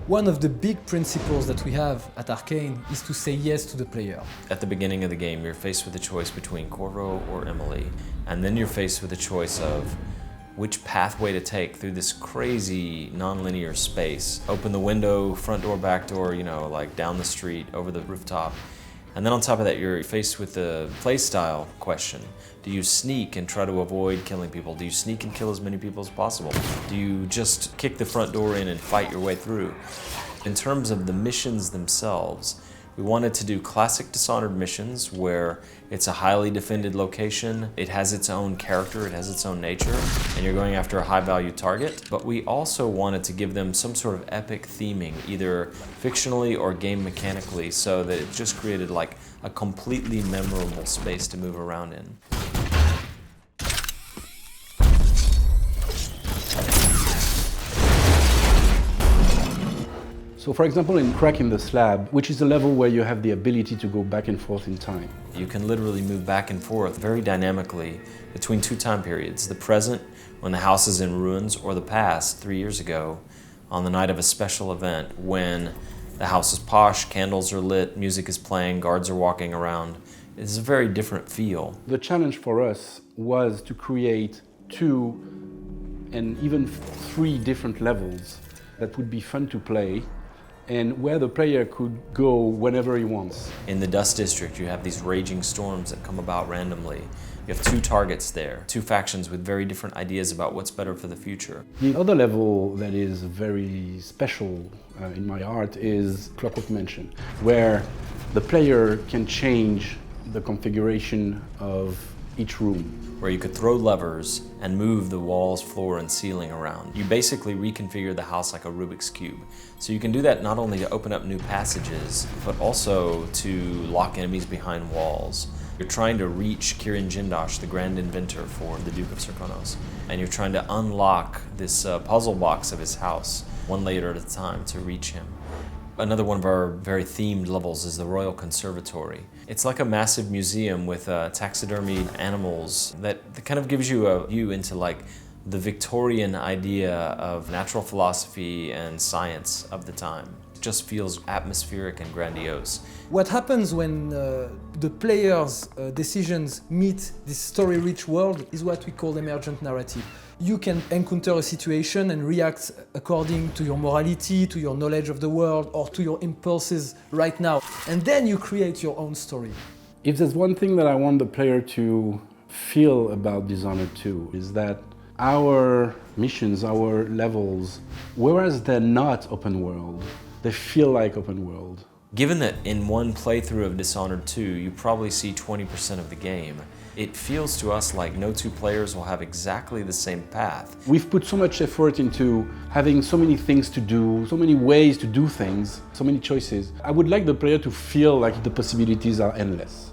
One of the big principles that we have at Arcane is to say yes to the player. At the beginning of the game, you're faced with a choice between Corvo or Emily, and then you're faced with a choice of which pathway to take through this crazy non-linear space. Open the window, front door, back door, like down the street, over the rooftop. And then on top of that, you're faced with the playstyle question. Do you sneak and try to avoid killing people? Do you sneak and kill as many people as possible? Do you just kick the front door in and fight your way through? In terms of the missions themselves, we wanted to do classic Dishonored missions where it's a highly defended location, it has its own character, it has its own nature, and you're going after a high-value target. But we also wanted to give them some sort of epic theming, either fictionally or game mechanically, so that it just created like a completely memorable space to move around in. So for example, in Crack in the Slab, which is a level where you have the ability to go back and forth in time. You can literally move back and forth very dynamically between two time periods, the present, when the house is in ruins, or the past, 3 years ago, on the night of a special event, when the house is posh, candles are lit, music is playing, guards are walking around. It's a very different feel. The challenge for us was to create 2 and even 3 different levels that would be fun to play, and where the player could go whenever he wants. In the Dust District, you have these raging storms that come about randomly. You have 2 targets there, 2 factions with very different ideas about what's better for the future. The other level that is very special in my heart is Clockwork Mansion, where the player can change the configuration of each room. Where you could throw levers and move the walls, floor, and ceiling around. You basically reconfigure the house like a Rubik's Cube. So you can do that not only to open up new passages, but also to lock enemies behind walls. You're trying to reach Kirin Jindosh, the grand inventor for the Duke of Serkonos, and you're trying to unlock this puzzle box of his house, one layer at a time, to reach him. Another one of our very themed levels is the Royal Conservatory. It's like a massive museum with taxidermied animals that kind of gives you a view into like the Victorian idea of natural philosophy and science of the time. It just feels atmospheric and grandiose. What happens when the player's decisions meet this story-rich world is what we call emergent narrative. You can encounter a situation and react according to your morality, to your knowledge of the world, or to your impulses right now. And then you create your own story. If there's one thing that I want the player to feel about Dishonored 2 is that our missions, our levels, whereas they're not open world, they feel like open world. Given that in one playthrough of Dishonored 2, you probably see 20% of the game, it feels to us like no 2 players will have exactly the same path. We've put so much effort into having so many things to do, so many ways to do things, so many choices. I would like the player to feel like the possibilities are endless.